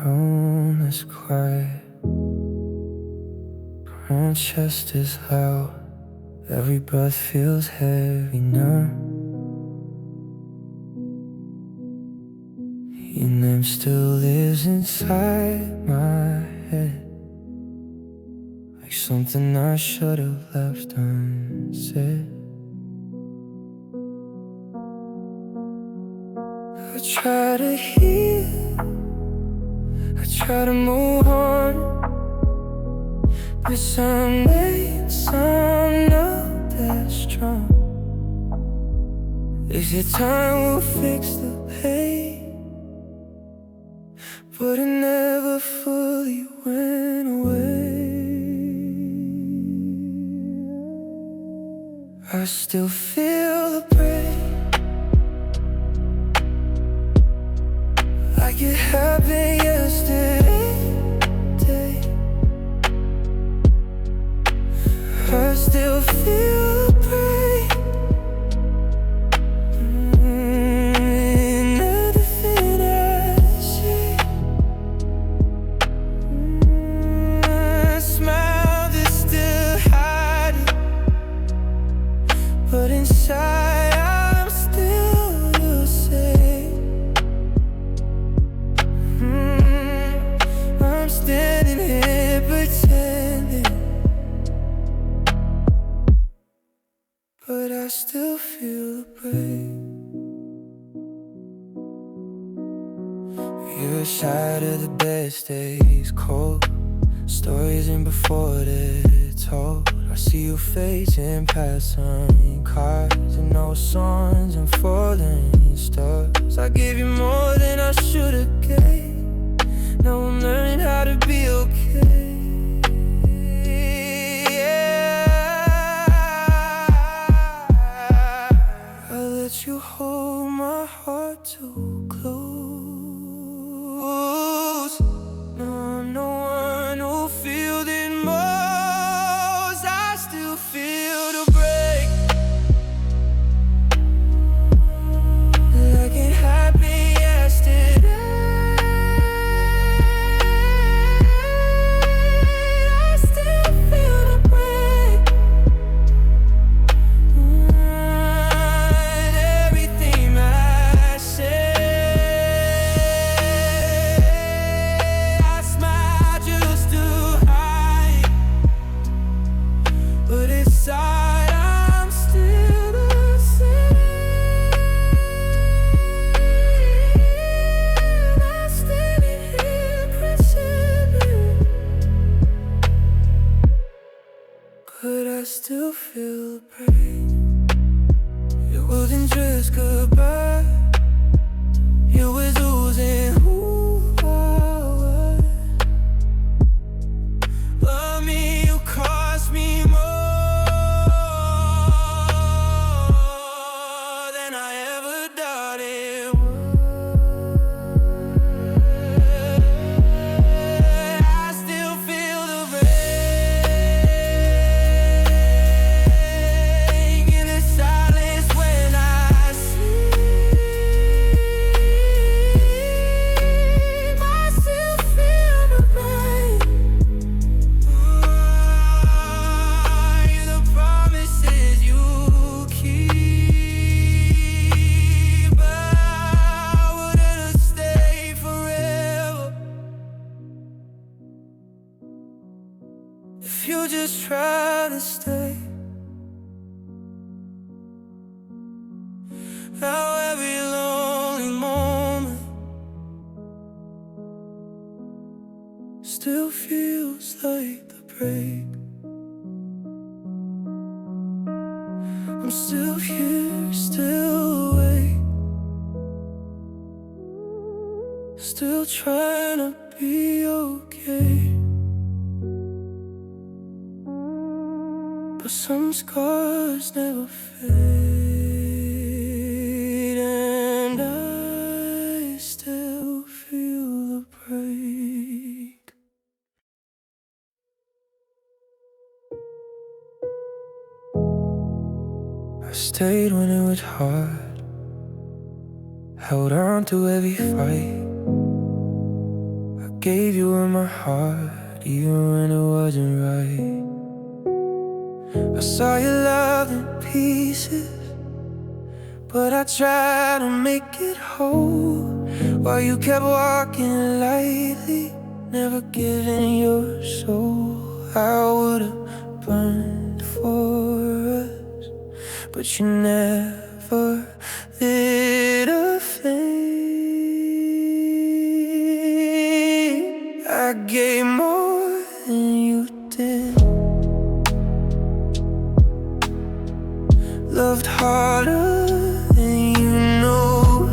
room is quiet, my chest is loud. Every breath feels heavy now. Your name still lives inside my head, like something I should have left unsaid. I try to heal, I try to move on, but some days I'm not that strong. They say time will fix the pain, but it never fully went away. I still feel the pain, like it happened yesterday. I still feel the pain, nothing I say. A smile that's still hiding, but inside I'm still the same. I'm standing here pretending, but I still feel the pain. Your side of the bed stays cold, stories in before they're told. I see your face in passing cars and no songs and falling stars. I gave you more than I should have gave. Now I'm learning how to be okay. You hold my heart too close. No, I'm no one who feels it most. I still feel the break, like it happened yesterday. I still feel the break. But I still feel the pain. It wasn't just goodbye, it was losing who I was. Love me, you cost me more than I ever thought it would. I still feel the pain. If you just try to stay, now every lonely moment still feels like the break. I'm still here, still awake, still trying to be okay. But some scars never fade, and I still feel the break. I stayed when it was hard, held on to every fight. I Gave you in my heart, even when it wasn't right. I saw your love in pieces, but I tried to make it whole, while you kept walking lightly, never giving your soul. I would've burned for us, but you never lit a flame. I gave more than you did, loved harder than you know.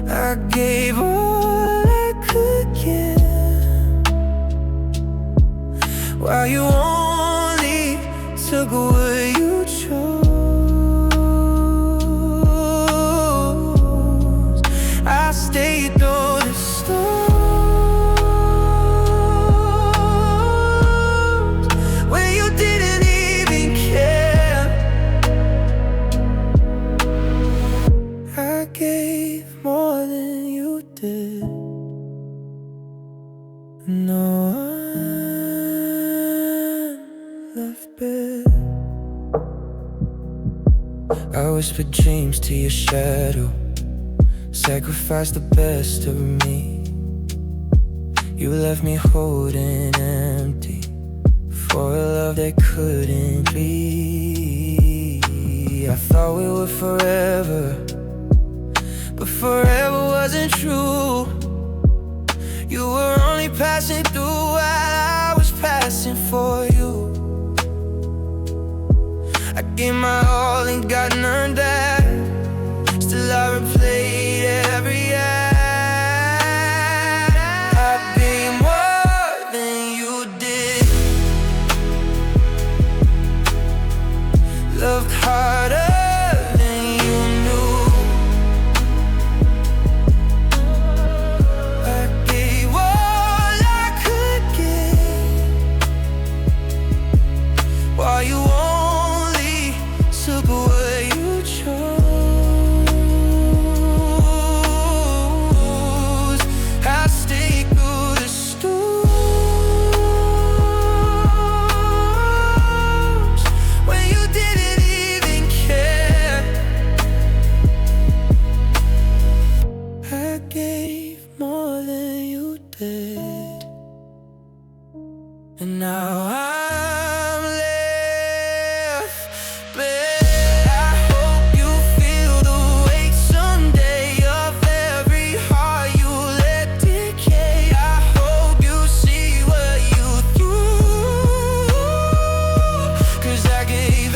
I gave all I could give, while you only took what you chose. I stayed through the storms, when you didn't even care. I gave more than you did. No one left bare. I whispered dreams to your shadow, sacrificed the best of me. You left me holding empty for a love that couldn't be. I thought we were forever, but forever wasn't true. You were only passing through while I was passing for you. I gave my all and got none back, still I replayed every act. I gave more than you did, loved harder than you knew. I gave all I could give, while you only took what you chose. I stayed through the storms, when you didn't even care. I gave more than you did, and now I'm left bare. I hope you feel the weight someday of every heart you let decay. I hope you see what you threw, 'cause I gave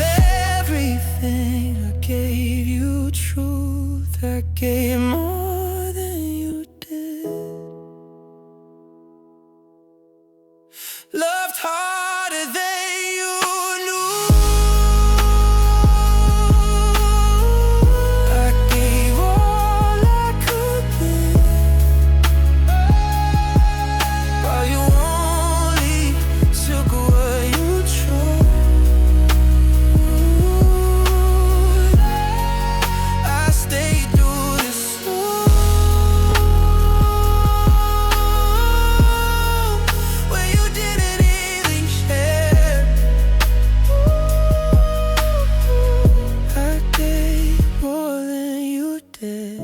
everything. I gave you truth, I gave more than you did, loved harder than you knew. I gave all I could give, while you only took what you chose. I stayed through the storm, when you didn't even care. I gave more than you did,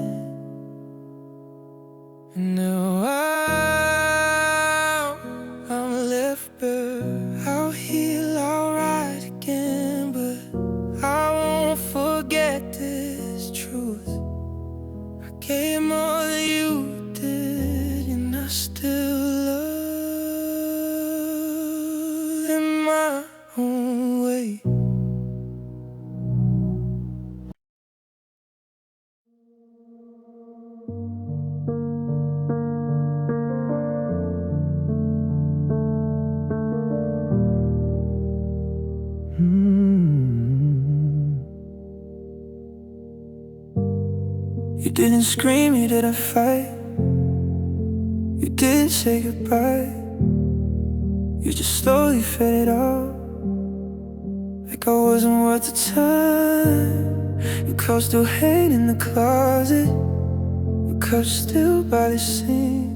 and now I'm left bare. I'll heal, I'll rise again, but I won't forget this truth. I gave more than you did, and I still love in my own way. You didn't scream, you didn't fight, you didn't say goodbye. You just slowly faded out, like I wasn't worth the time. Your clothes still hang in the closet, your cup still by the sink,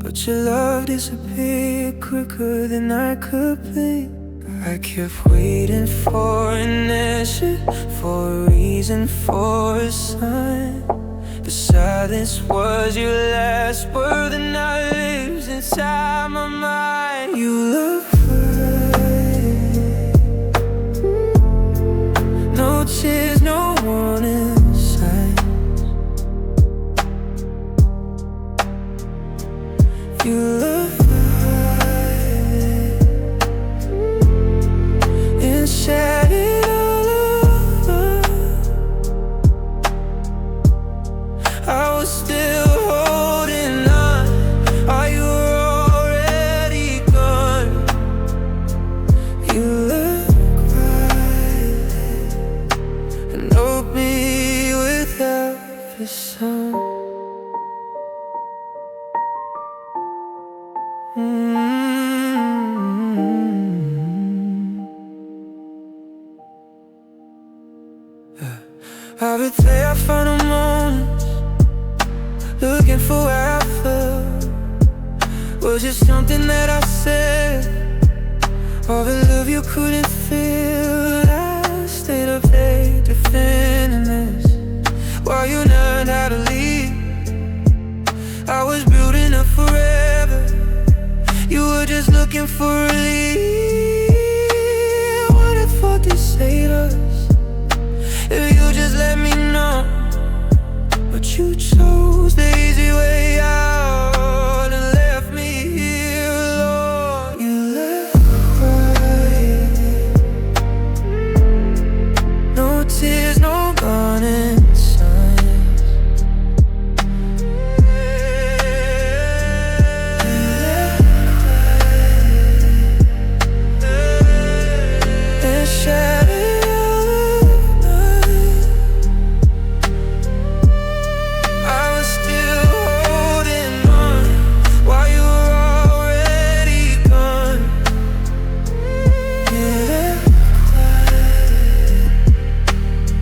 but your love disappeared quicker than I could blink. I kept waiting for an answer, for a reason, for a sign. The silence was your last word, and now it lives inside my mind. You look right, no tears, no warning signs. You look right and said it all over. I was still holding on, or you were already gone. You look right and hold me without the sun. I replay our final moments, looking for where I felt. Was it something that I said, or a love you couldn't feel? I stayed up late defending this, while you learned how to leave. I was building up forever, you were just looking for relief. What if I could save us, if you just let me know? But you chose the easy way out and left me here alone. You left quiet, no tears, no warning signs. You left quiet and shattered.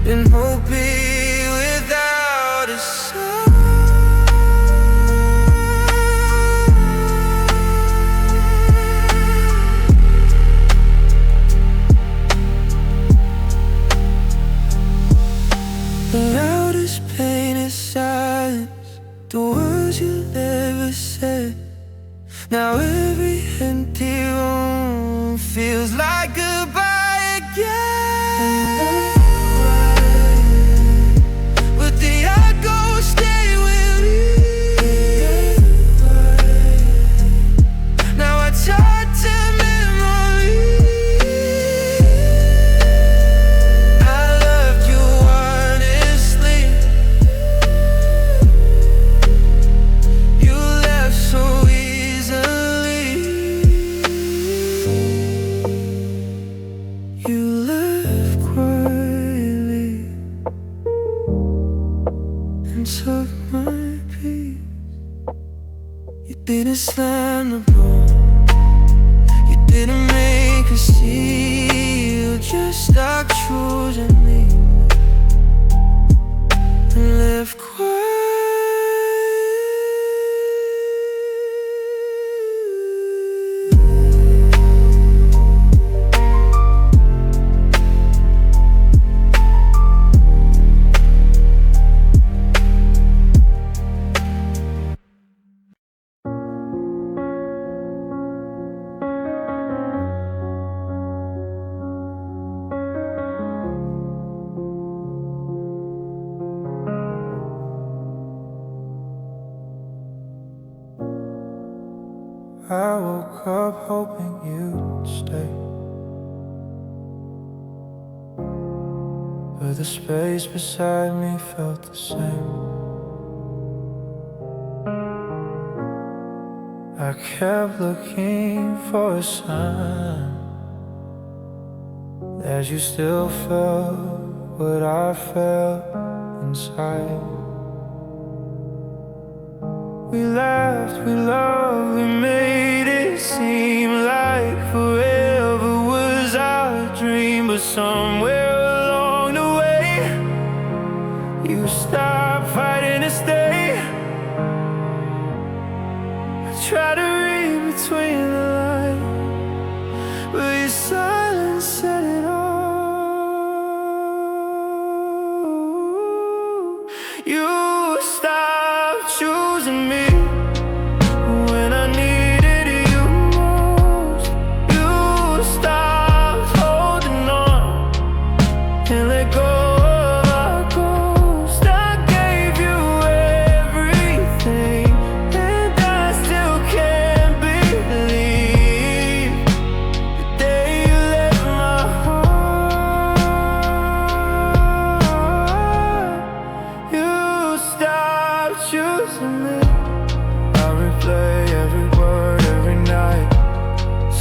And hope be without a sun. The loudest pain is silence, the words you never said. Now every empty room feels like goodbye again. You left quietly and took my peace. You didn't slam the door, you didn't make a seal, just stuck choosing me and left quietly. I woke up hoping you'd stay, but the space beside me felt the same. I kept looking for a sign that you still felt what I felt inside. We laughed, we loved, we made it seem like forever was our dream. But somewhere along the way, you stopped fighting to stay. between the lines, but your silence said it all. You stopped choosing me when I needed you most. You stopped holding on and let go of our ghost. I gave you everything, and I still can't believe the day you left my heart. You stopped choosing me. I replay every word every night,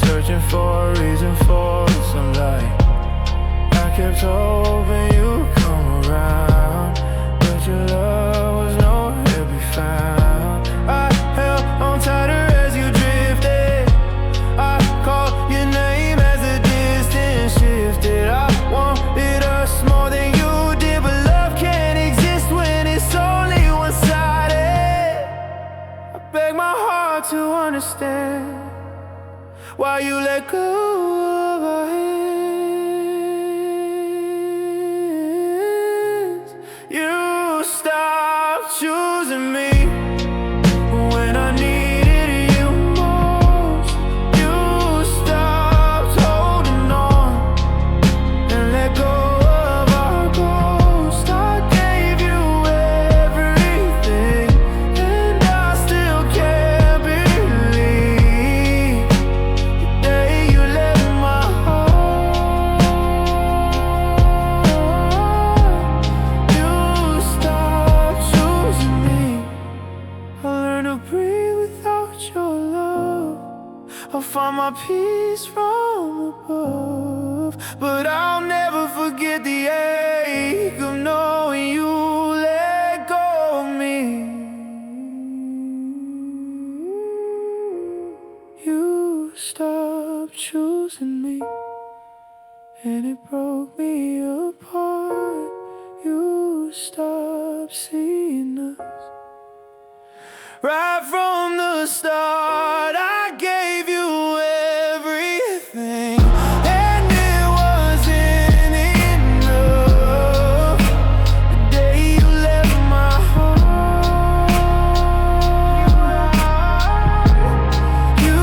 searching for a reason for some light. I kept hoping you'd come around, but your love was nowhere to be found. I held on tighter as you drifted. I called your name as the distance shifted. I wanted us more than you did, but love can't exist when it's only one-sided. I beg my heart to understand why you let go of our hands. You stopped choosing me when I needed you most. You stopped holding on and let go of our ghost. I gave you everything, and I still can't believe the day you left my heart. You stopped choosing me. I learned to breathe without your love. I'll find my peace from above, but I'll never forget the ache of knowing you let go of me. You stopped choosing me, and it broke me apart. You stopped seeing us. Right from the start, I gave you everything, and it wasn't enough. The day you left my heart, you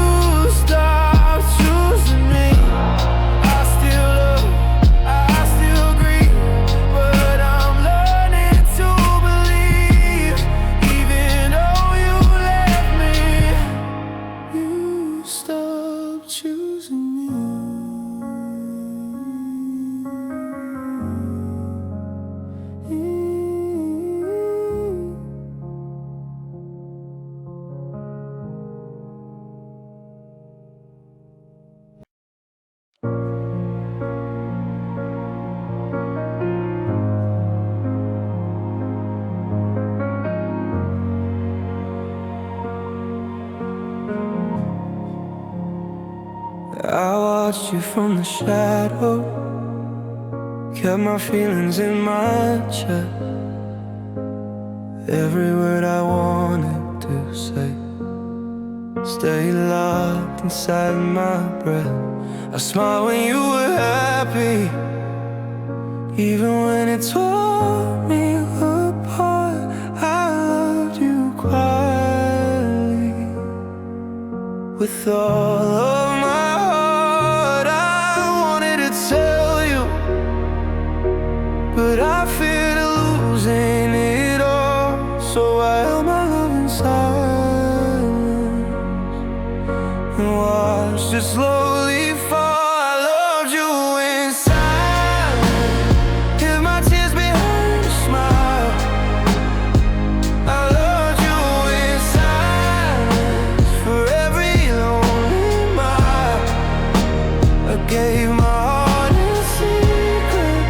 stopped choosing me. I still love, I still grieve, but I'm learning to believe, even though you left me, you stopped choosing me. I watched you from the shadow, kept my feelings in my chest. Every word I wanted to say stayed locked inside my breath. I smiled when you were happy, even when it tore me apart. I loved you quietly with all of my heart. I wanted to tell you, but I feared losing it all. So I held my love in silence and watched it slowly fall. I loved you in silence, hid my tears behind a smile. I loved you in silence for every lonely mile. I gave my heart in secret,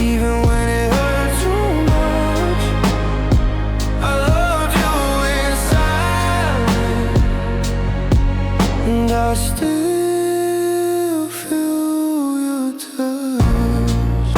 even when it hurt too much. I loved you in silence, and I still feel your touch.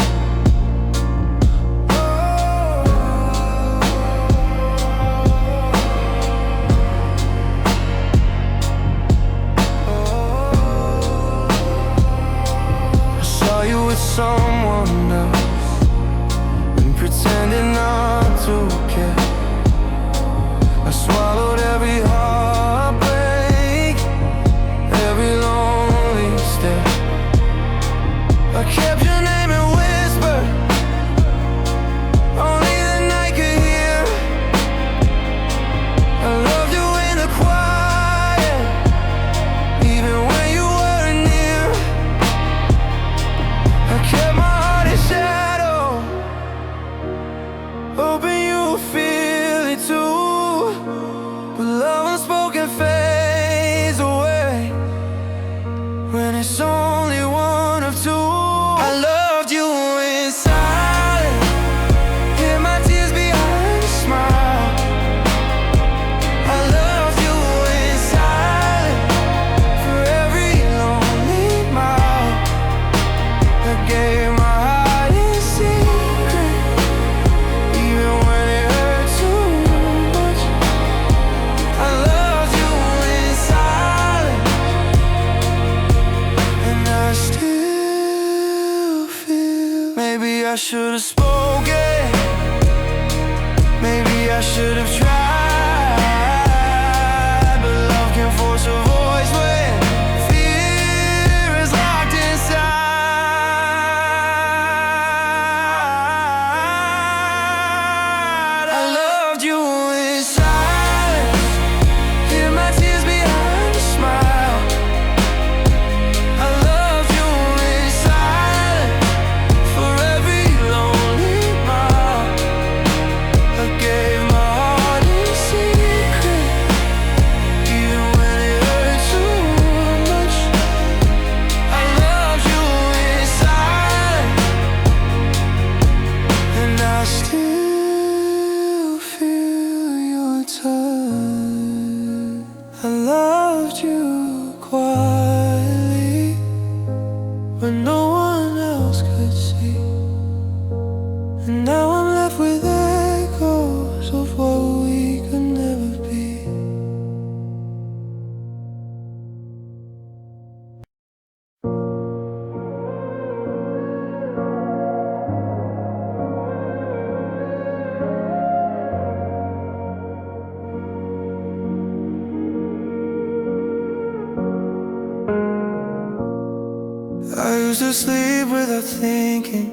used to sleep without thinking,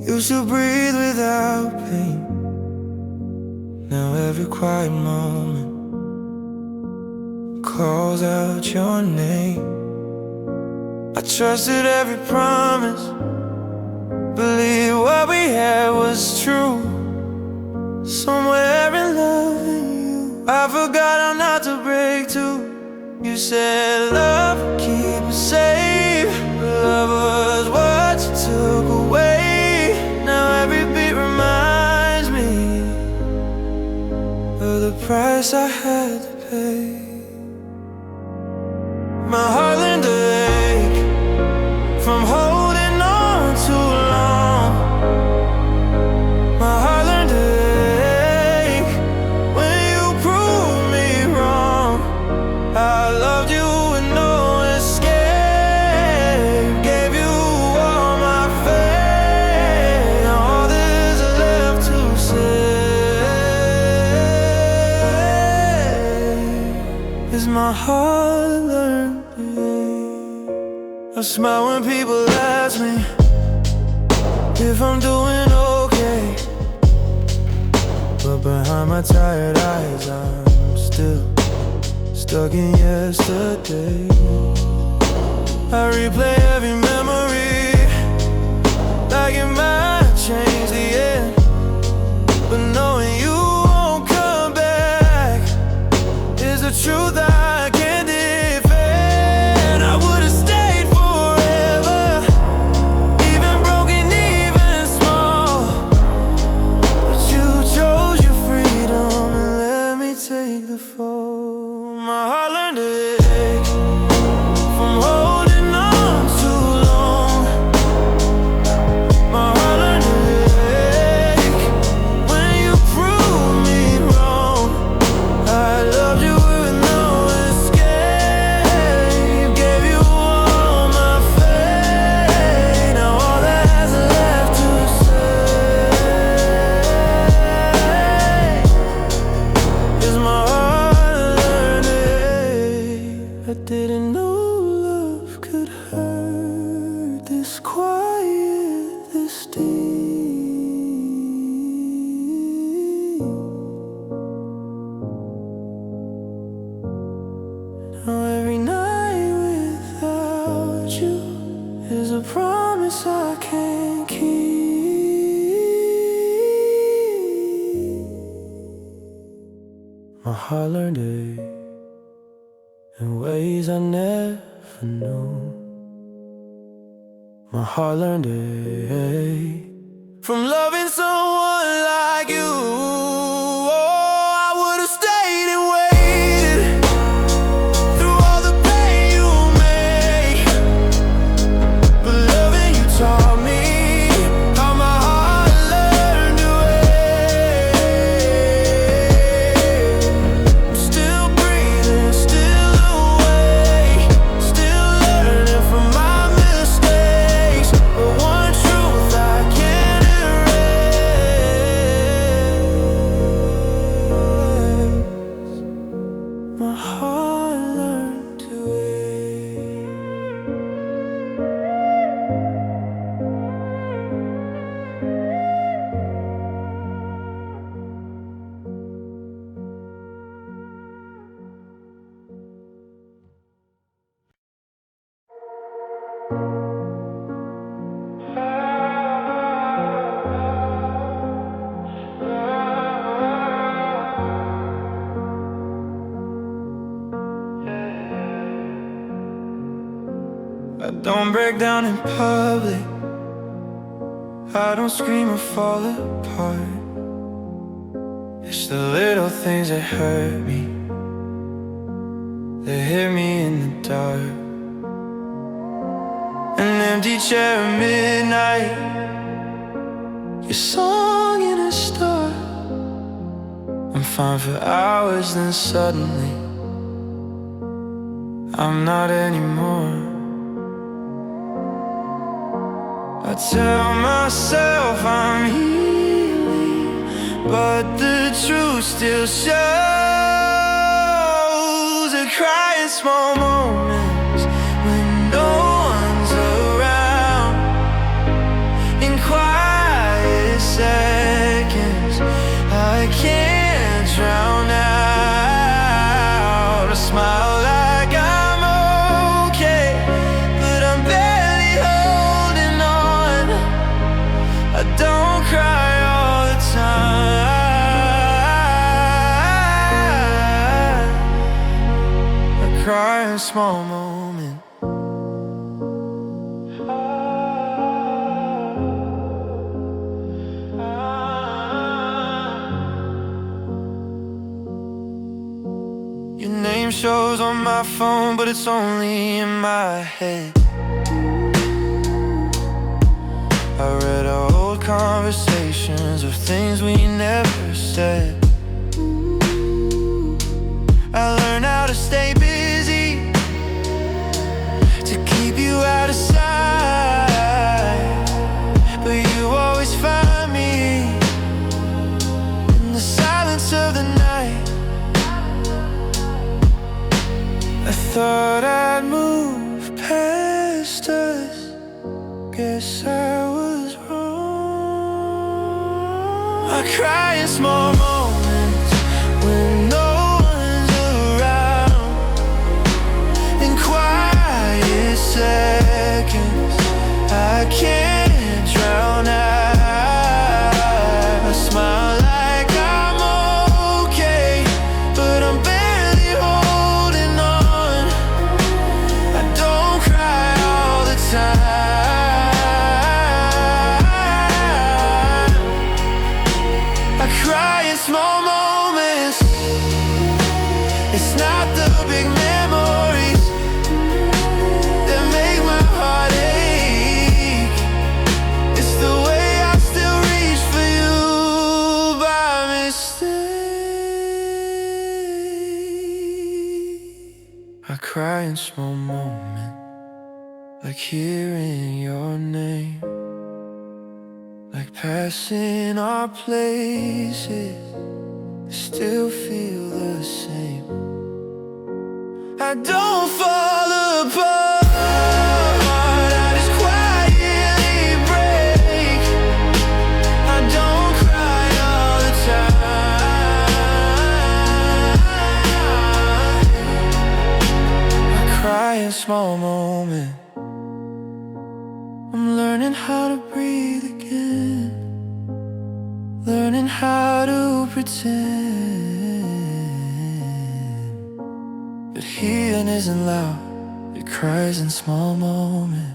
used to breathe without pain. Now every quiet moment calls out your name. I trusted every promise, believed what we had was true. Somewhere in loving you, I forgot how not to break too. You said love, keep us safe, but love was what you took away. Now every beat reminds me of the price I had to pay. My heart learned to ache from holding on too long. My heart learned to ache when you proved me wrong. I loved you with no escape, gave you all my faith. Now all there's left to say is my heart learned to ache. I smile when people ask me if I'm doing okay, but behind my tired eyes I'm still stuck in yesterday. I replay every memory like it might change the end, but knowing you won't come back is the truth I can't defend. I would've stayed forever, even broken, even small, but you chose your freedom and let me take the fall. My heart learned to ache from holding on too long. My heart learned to ache when you proved me wrong. I loved you with no escape, gave you all my faith. Now all that's left to say is my heart learned to ache. I didn't know love could hurt this quiet, this deep. Now every night without you is a promise I can't keep. My heart learned to ache in ways I never knew. My heart learned to ache from loving someone like you. Oh, I would've stayed and waited through all the pain you made, but loving you taught me how my heart learned to ache. I'm still breathing, still awake, still learning from my mistakes, but one truth I can't erase. My heart learned to ache. I don't break down in public, I don't scream or fall apart. It's the little things that hurt me, that hit me in the dark. An empty chair at midnight, your song in a star. I'm fine for hours, then suddenly I'm not anymore. I tell myself I'm healing, but the truth still shows. I cry in small moments when no one's in small moments. Your name shows on my phone, but it's only in my head. I read our old conversations of things we never said. I learned how to stay busy, to keep you out of sight, but you always find me in the silence of the night. I thought I'd move past us, guess I was wrong. I cry in small moments when no one's around, in quiet seconds I can't drown out. I smile like I'm okay, but I'm barely holding on. I don't cry all the time. I cry in small moments. It's not the big memories that make my heart ache. It's the way I still reach for you by mistake. I cry in small moments, like hearing your name, like passing our places, still feel the same. I don't fall apart, I just quietly break. I don't cry all the time. I cry in small moments. I'm learning how to breathe again, learning how to pretend. But healing isn't loud, it cries in small moments.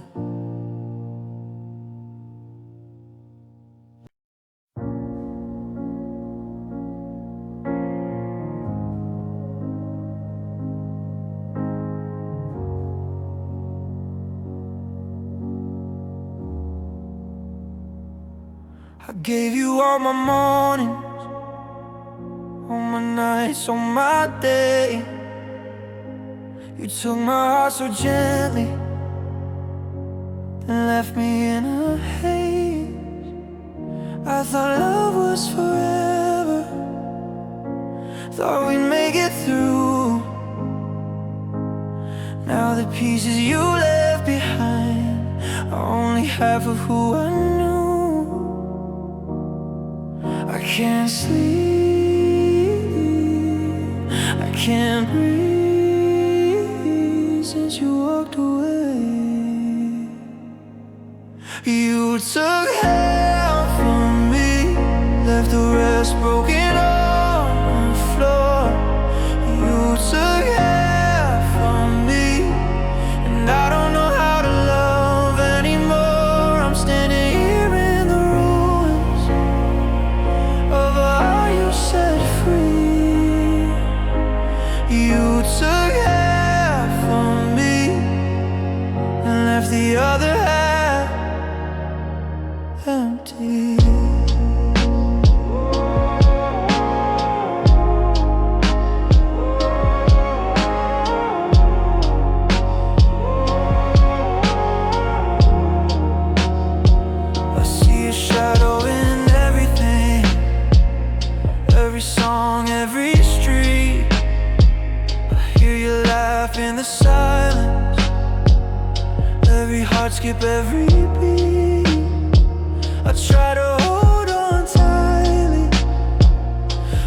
I gave you all my mornings, all my nights, all my day. You took my heart so gently and left me in a haze. I thought love was forever, thought we'd make it through. Now the pieces you left behind are only half of who I knew. I can't sleep, I can't breathe since you walked away. You took half from me, left the rest broken on the floor. You took half from me, and I don't know how to love anymore. I'm standing here in the ruins of all you set free. You took half from me and left the other half empty. I see a shadow in everything, every song, every street. I hear you laugh in the silence, every heart skip, every beat. I try to hold on tightly,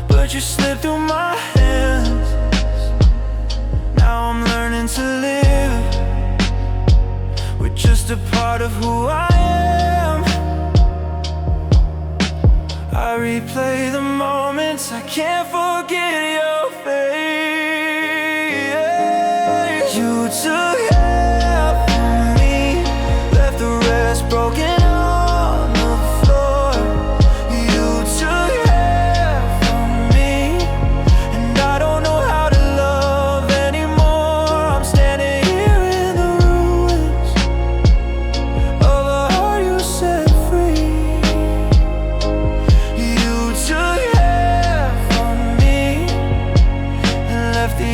but you slip through my hands. Now I'm learning to live with just a part of who I am. I replay the moments, I can't forget your face. You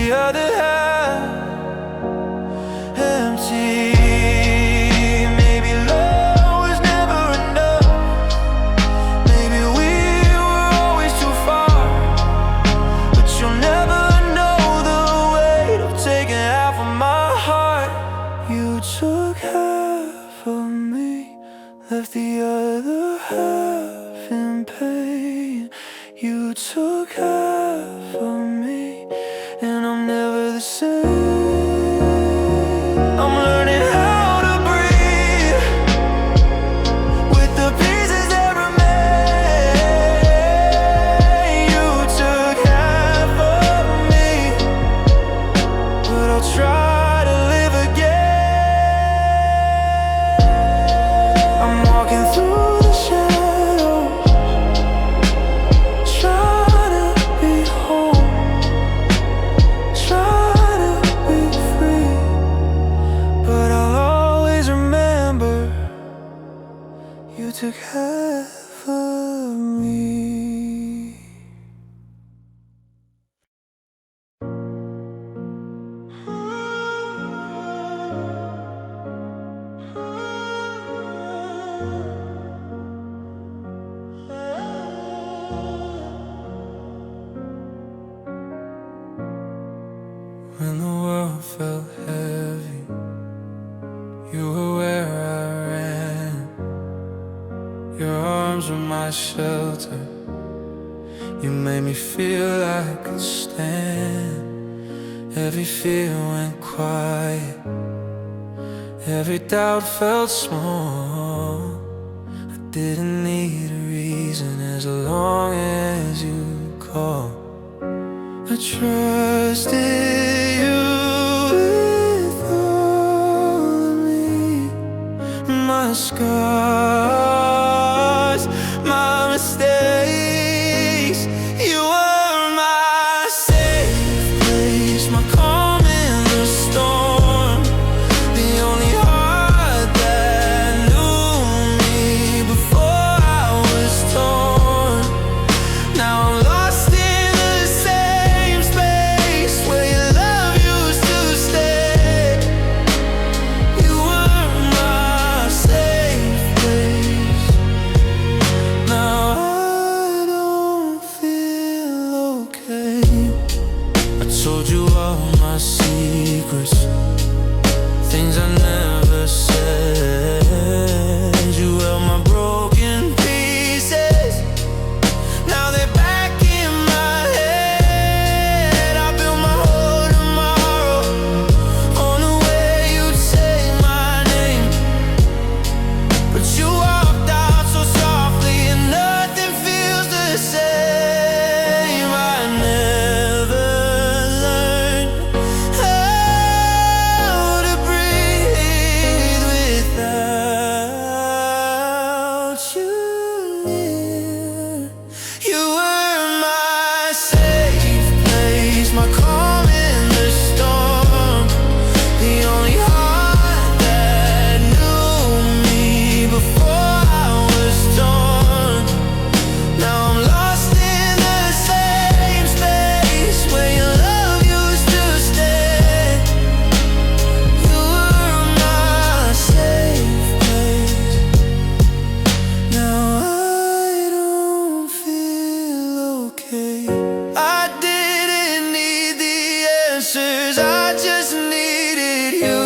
the other half empty. Maybe love was never enough. Maybe we were always too far. But you'll never know the weight of taking half of my heart. You took half of me, left the other half in pain. You took half of me, and I'm never the same. I'm learning how to breathe with the pieces that remain. You took half of me, but I'll try to live again. I'm walking through the shadows, trying to be home, trying to be free. But I'll always remember you took half of me. When the world felt heavy, you were where I ran. Your arms were my shelter. You made me feel I could stand. Every fear went quiet, every doubt felt small. I didn't need a reason as long as you called. I trusted you with all of me, my scars, my mistakes. You were my safe place, my calm in the storm, the only heart that knew me before I was torn. Now I'm lost in the same space where your love used to stay. You were my safe place. Now I don't feel okay. I told you all my secrets, things I never said. You held my broken pieces, now they're back in my head. I built my whole tomorrow on the way you'd say my name, but you walked out so softly and nothing feels the same. I never learned how to breathe without you near. You were my safe place, my calm in the storm, the only heart that knew me before I was torn. Now I'm lost in the same space where your love used to stay. You were my safe place. Now I don't feel okay. I didn't need the answers, I just needed you.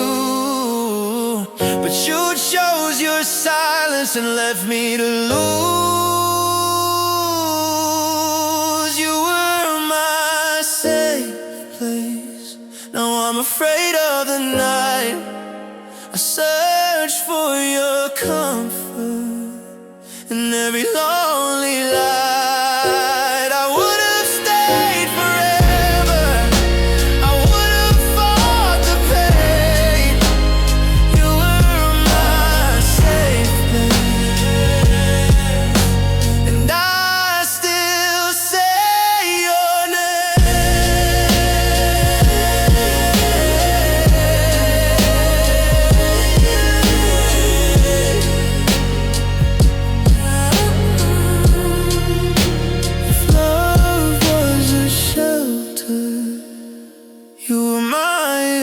But you chose your silence and left me to lose. You were my safe place. Now I'm afraid of the night. I search for your comfort in every lonely light. I would have stayed forever, I would have fought the pain. You were my safe place, and I still say your name.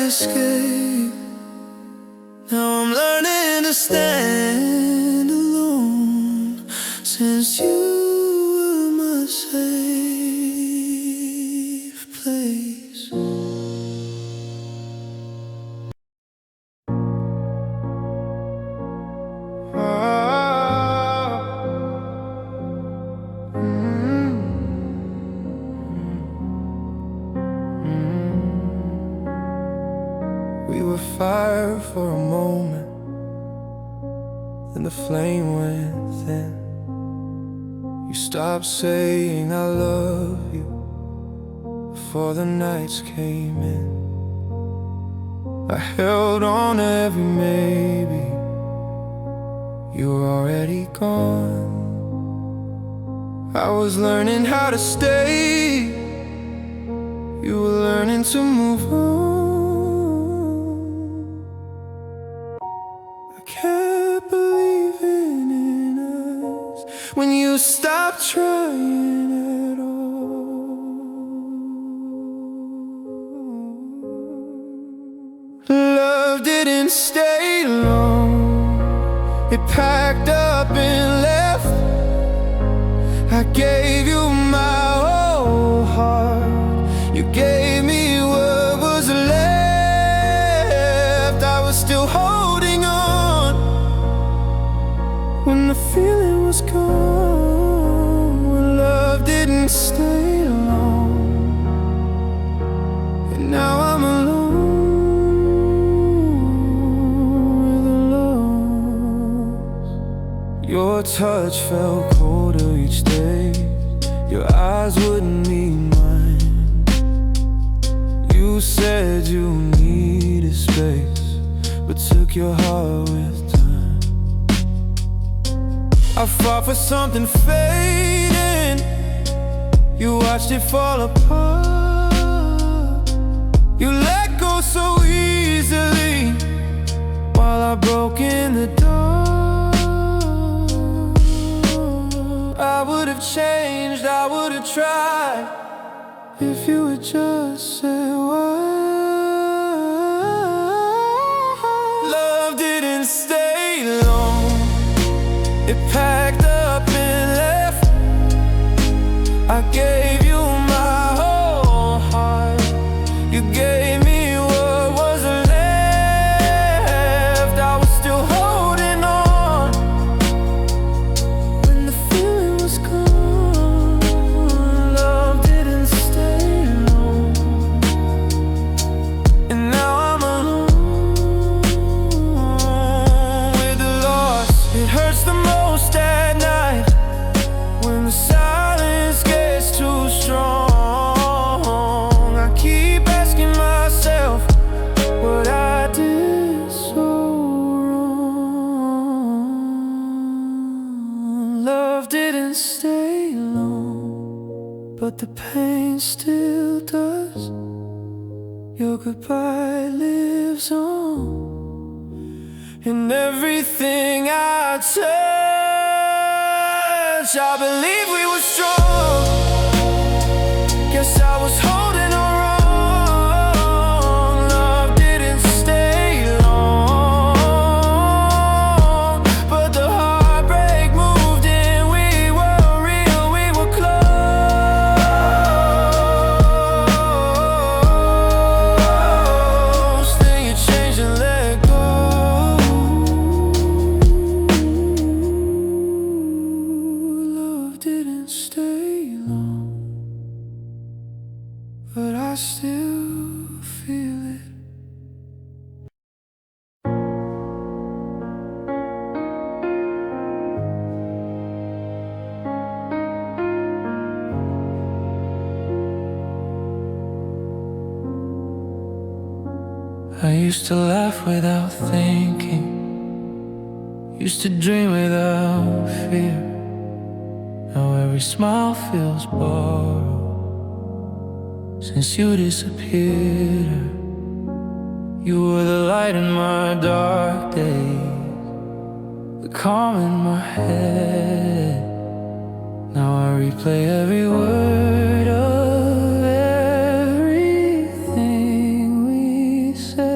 escape. Now I'm learning to stand alone, since you were my safe place. We were fire for a moment, then the flame went thin. You stopped saying I love you before the nights came in. I held on to every maybe, you were already gone. I was learning how to stay, you were learning to move on. I kept believing in us when you stopped trying at all. Love didn't stay long, it packed up and left. I gave you my whole heart, you gave me what was left. I was still holding on when the feeling was gone. When love didn't stay long, and now I'm alone with the loss. Your touch felt colder each day, your eyes wouldn't meet mine. You said you needed space, but took your heart with time. I fought for something fading, you watched it fall apart. You let go so easily, while I broke in the dark. I would have changed, I would have tried, if you would just say why. Love didn't stay long, it packed up and left. I gave you my whole heart, you gave me what was left. I was still holding on when the feeling was gone. Love didn't stay long, and now I'm alone with the loss. It hurts the most at night, when the silence gets too strong. I keep asking myself what I did so wrong. Love didn't stay long, but the pain still does. Your goodbye lives on, and everything I touch, I believe we were strong. Guess I was holding on wrong. Love didn't stay long, but the heartbreak moved in. We were real, we were close. Then you changed and let go. Love didn't stay long, but I still feel it. I used to laugh without thinking, used to dream without fear. Now every smile feels borrowed since you disappeared. You were the light in my dark days, the calm in my head. Now I replay every word of everything we said.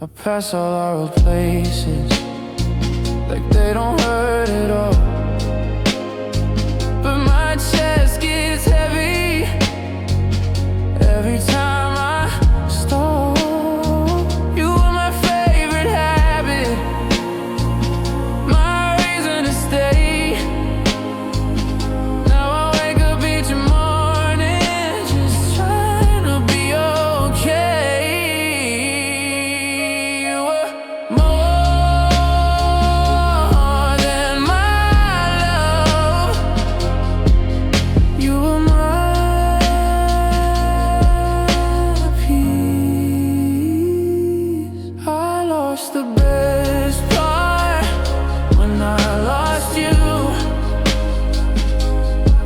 I pass all our old places like they don't hurt at all. But my chest gets heavy every time I stop. You were my favorite habit, my reason to stay. Now I wake up each morning just trying to be okay. You were more than my love. You were my peace. I lost the best part when I lost you.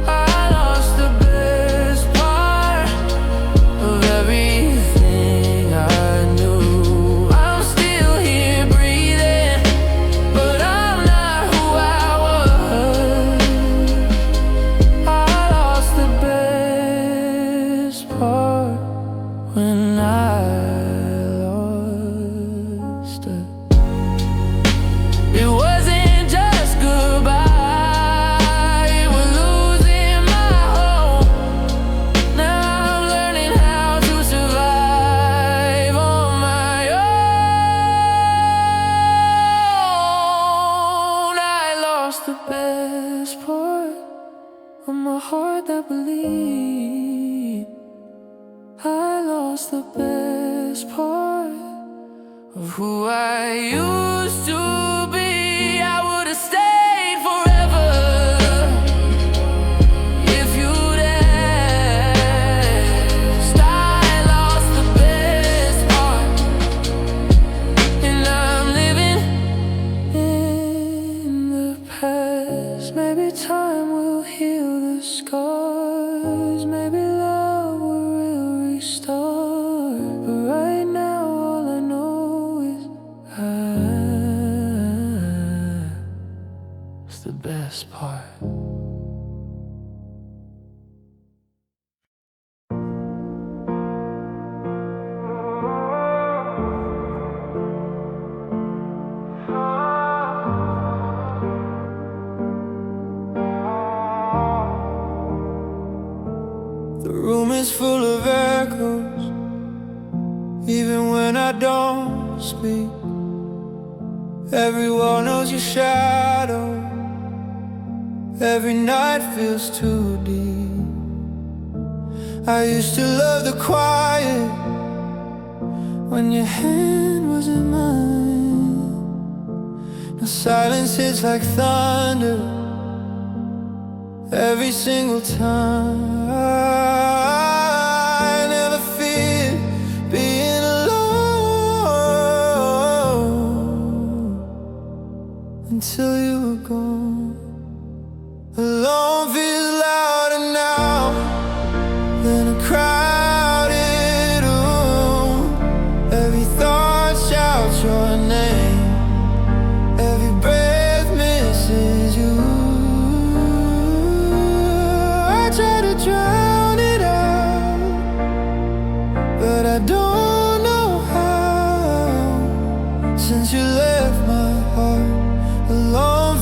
I lost the best part of everything I knew. I'm still here breathing, but I'm not who I was. I lost the best part when I lost her. It wasn't just goodbye, it was losing my home. Now I'm learning how to survive on my own. I lost the best part of my heart that believed. I lost the best part of who I used to be. I would have stayed forever if you'd asked. I lost the best part, and I'm living in the past. Maybe time will heal the scars, maybe love will restart. But right now all I know is it's the best part. The room is full of echoes, even when I don't speak. Everyone knows your shadow. Every night feels too deep. I used to love the quiet when your hand was in mine. Now silence hits like thunder every single time. I never feared being alone until you were gone. Alone feels louder now than a crowded room. Every thought shouts your name, every breath misses you. I try to drown it out, but I don't know how. Since you left my heart alone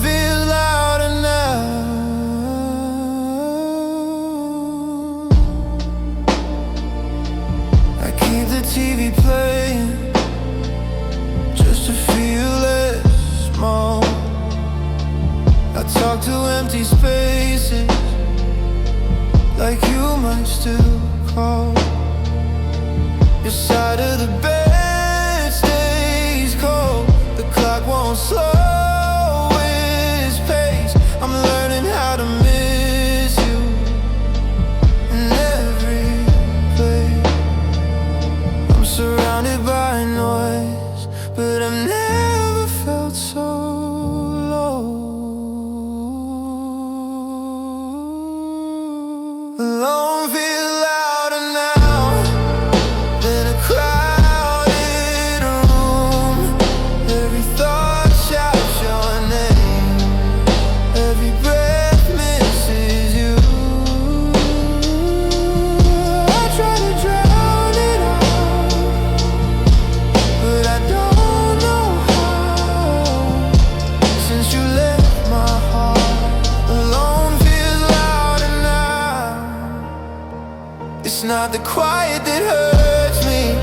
It's not the quiet that hurts me,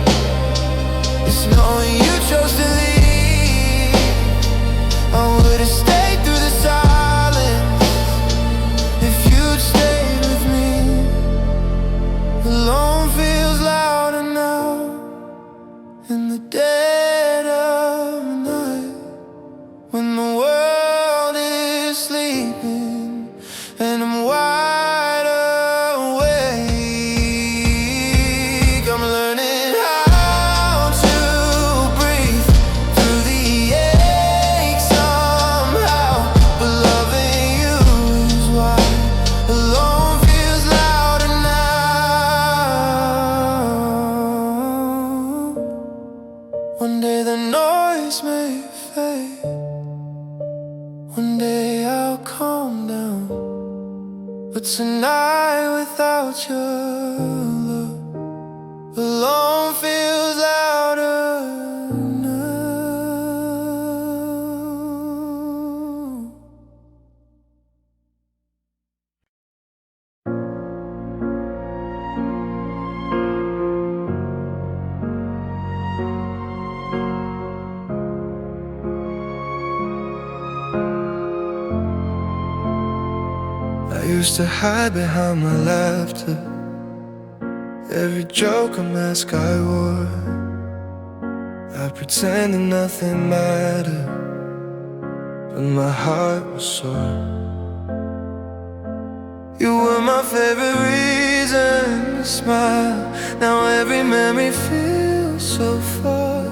it's knowing you chose to leave. I would've stayed through the silence if you'd stayed with me. Alone feels louder now in the dead of night, when the world is sleeping and I'm wide awake. I'm learning how to breathe through the ache somehow, but loving you is why alone feels louder now. One day the noise may fade, one day I'll calm down, but tonight without your love, alone feels louder now. I used to hide behind my laughter, every joke a mask I wore. I pretended nothing mattered, but my heart was sore. You were my favorite reason to smile. Now every memory feels so far.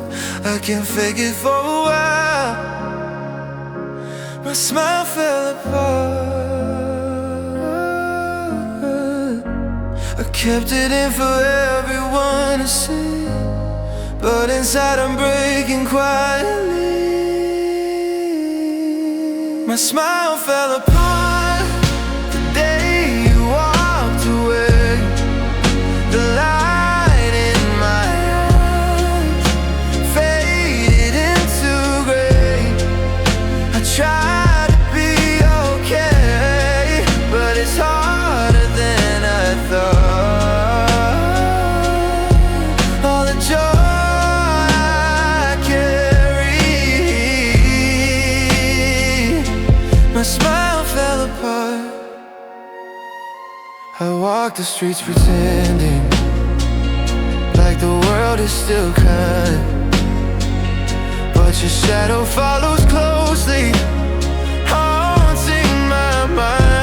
I can't fake it for a while. My smile fell apart. I kept it in for everyone to see, but inside I'm breaking quietly. My smile fell apart the day you walked away. The light in my eyes faded into gray. I tried to be okay, but it's harder than I thought. All the joy I carried, my smile fell apart. I walk the streets pretending like the world is still kind, but your shadow follows closely, haunting my mind.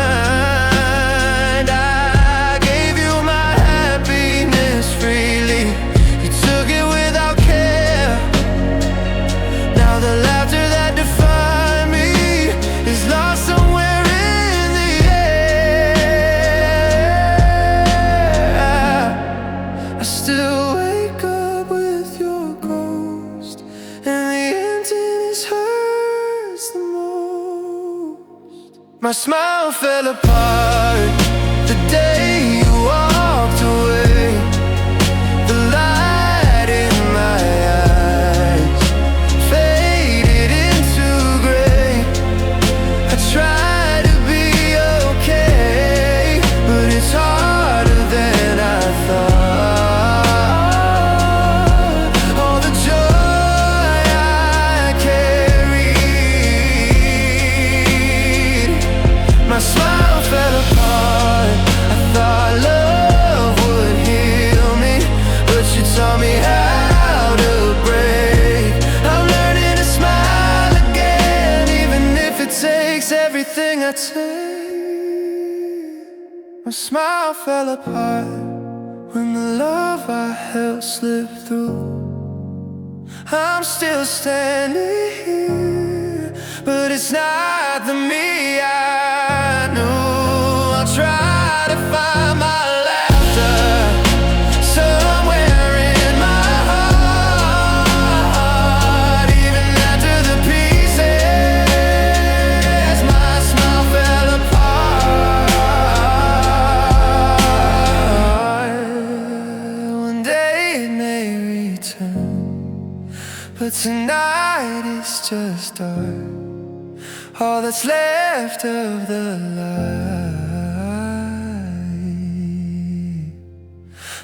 I gave you my happiness freely, you took it without care. Now the laughter that defined me is lost somewhere in the air. I still wake up with your ghost, and the emptiness hurts the most. My smile fell apart the day you walked away. The light in my eyes faded into gray. I tried to be okay, but it's harder than I thought. All the joy I carried, my smile fell apart. I thought love would heal me, but you taught me how to break. I'm learning to smile again, even if it takes everything I take. My smile fell apart when the love I held slipped through. I'm still standing here, but it's not the me I knew. I'll try to find my laughter somewhere in my heart, even after the pieces. My smile fell apart. One day it may return, but tonight it's just dark. All that's left of the light.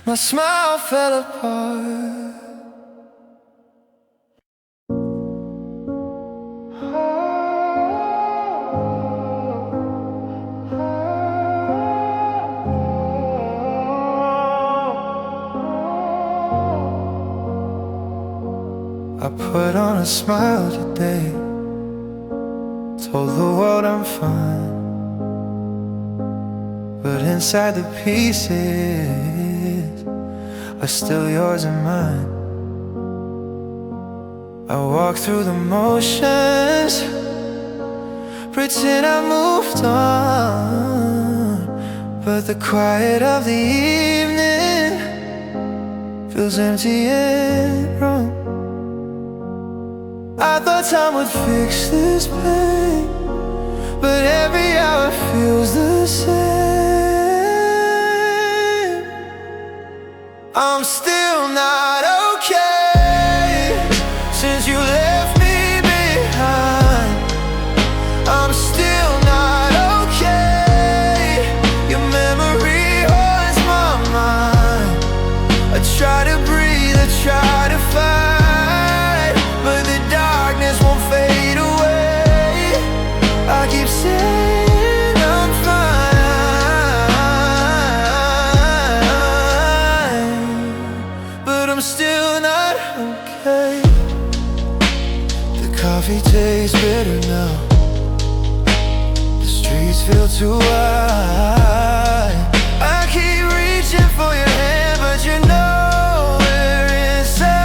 My smile fell apart. I put on a smile today, told the world I'm fine, but inside the pieces are still yours and mine. I walk through the motions, pretend I moved on, but the quiet of the evening feels empty and wrong. I thought time would fix this pain, but every hour feels the same. I'm still not okay since you left me behind. I'm still not okay. Your memory haunts my mind. I try to breathe, I try to fight, but the darkness won't fade away. I keep saying I'm fine, but I'm still not okay. The coffee tastes bitter now, the streets feel too wide. I keep reaching for your hand, but you're nowhere inside.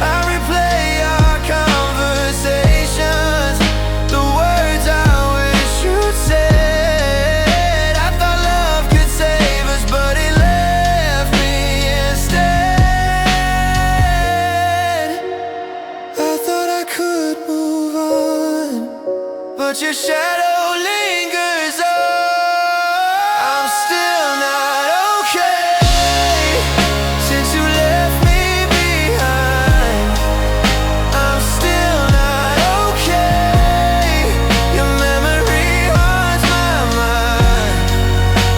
I replay our conversations, the words I wish you'd said. I thought love could save us, but it left me instead. I thought I could move on, but your shadow lingers on. I'm still not okay since you left me behind. I'm still not okay. Your memory haunts my mind.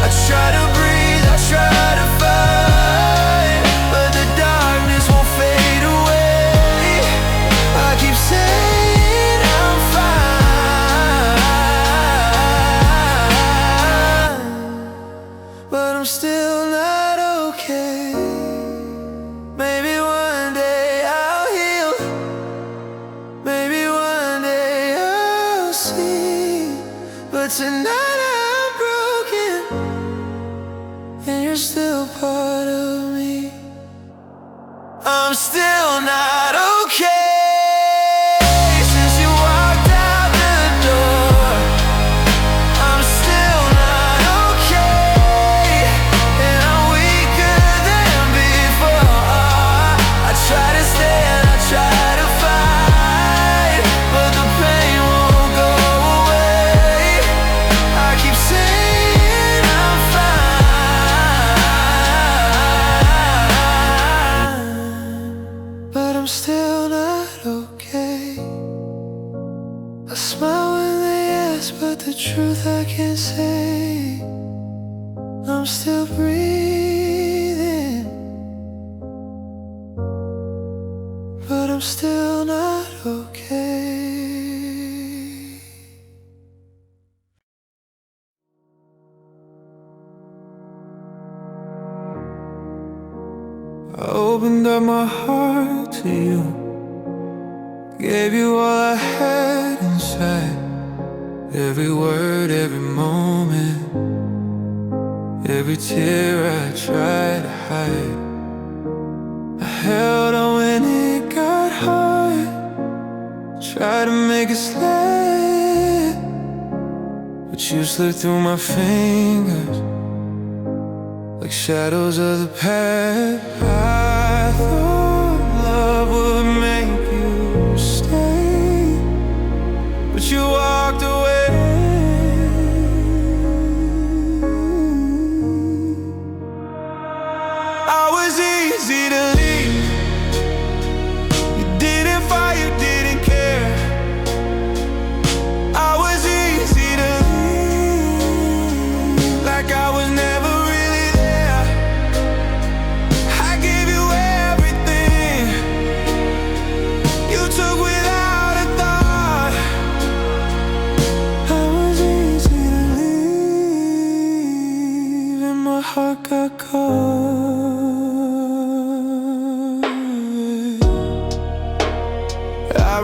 I try to breathe, I try to fight, but the darkness won't fade away. I keep saying I'm fine, but I'm still not okay. Maybe one day I'll heal, maybe one day I'll see, but tonight I'm broken, and you're still part of me. I'm still not okay since you walked out the door. I'm still not okay, and I'm weaker than before. I try to stand, I try to fight, but the pain won't go away. I keep saying I'm fine, but I'm still not okay. I smile when they ask, but the truth I can't say. I'm still breathing, but I'm still not okay. I opened up my heart to you, gave you all I had inside. Every word, every moment, every tear I tried to hide. I held on when it got hard, tried to make it slip, but you slipped through my fingers like shadows of the past. I thought love would make you stay, but you walked away. I was easy to leave. You didn't fight, you didn't care. I was easy to leave, like I was never real.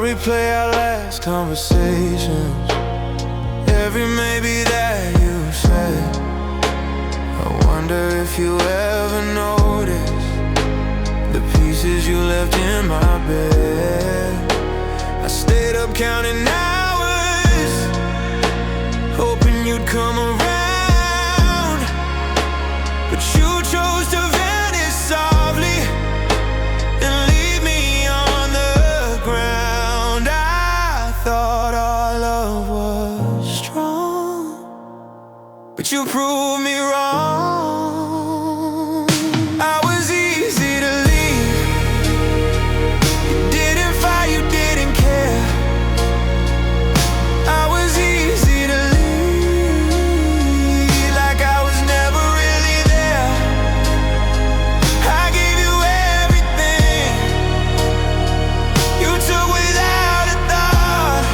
replay our last conversations, every maybe that you said. I wonder if you ever noticed the pieces you left in my bed. I stayed up counting hours, hoping you'd come around, but you chose to vanish softly and leave me on the ground. I thought our love was strong, but you proved me wrong. I was easy to leave. You didn't fight, you didn't care. I was easy to leave, like I was never really there. I gave you everything you took without a thought.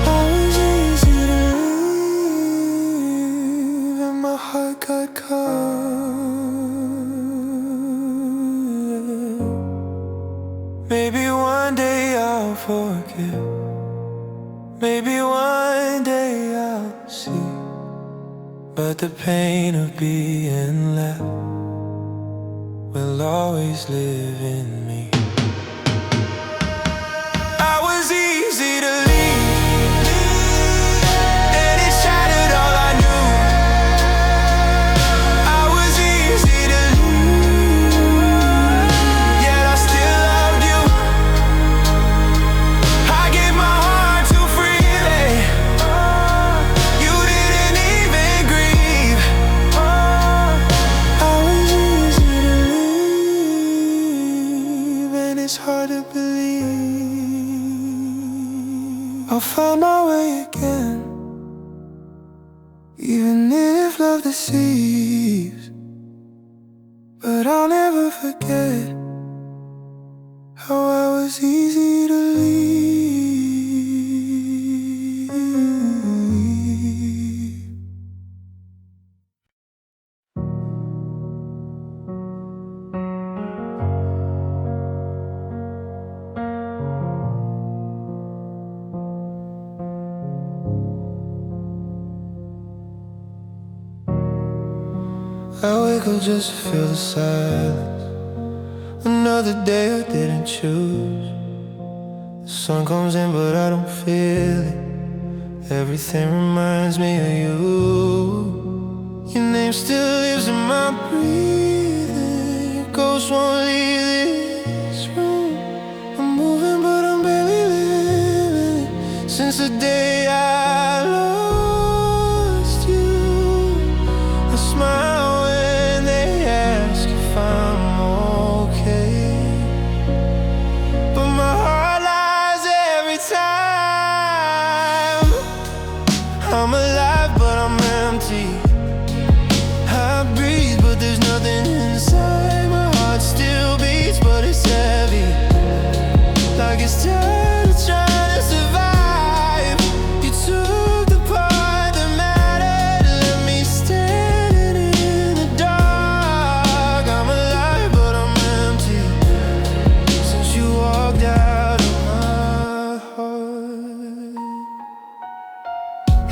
I was easy to leave, and my heart got caught. Maybe one day I'll forget. Maybe one day I'll see, but the pain of being left will always live in me. I was easy to leave, and it shattered all I knew. I was easy to leave, yet I still loved you. I gave my heart too freely. You didn't even grieve. I was easy to leave, and it's hard to believe I'll find my way again, even if love deceives. But I'll never forget how I was easy to leave. I wake up just to feel the silence. Another day I didn't choose. The sun comes in but I don't feel it. Everything reminds me of you. Your name still lives in my breathing. Your ghost won't leave this room. I'm moving but I'm barely living. Since the day I lost you, I smile when they ask if I'm okay, but my heart lies every time. I'm alive but I'm empty. I breathe but there's nothing inside. My heart still beats but it's heavy, like it's tired of trying to survive. You took the part that mattered, left me standing in the dark. I'm alive but I'm empty, since you walked out of my heart.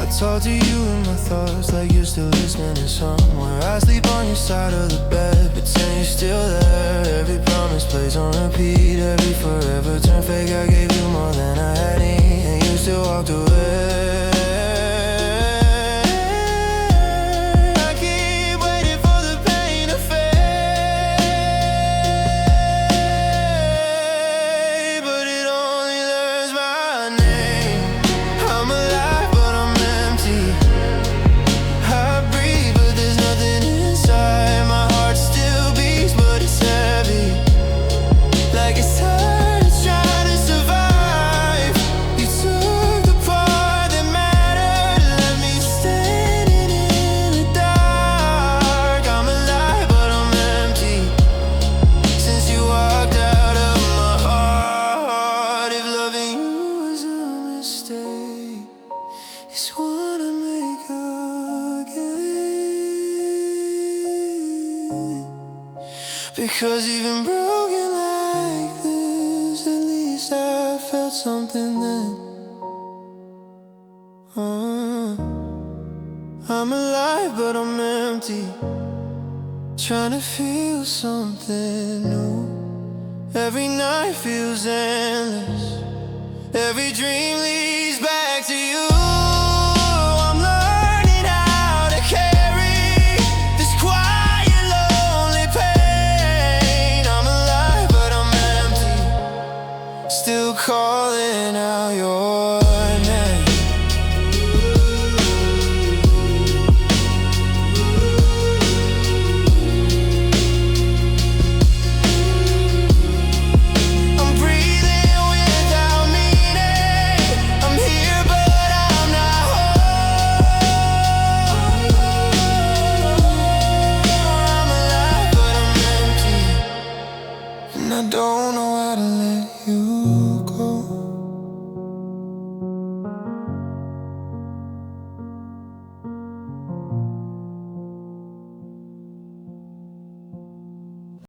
I talk to you in my thoughts like you're still listening somewhere. I sleep on your side of the bed, pretend you're still there. Every promise plays on repeat, every forever turn fake. I gave you more than I had need, and you still walked away. I keep waiting for the pain to fade, but it only learns my name. I'm alive but I'm empty. I breathe but there's nothing inside. My heart still beats but it's heavy, like it's tired of trying to survive. You took the part that mattered, left me standing in the dark. I'm alive but I'm empty, since you walked out of my heart. If loving you was a mistake, it's one I make again. Because even broken like this, at least I I'm alive but I'm empty, trying to feel something new. Every night feels endless, every dream leads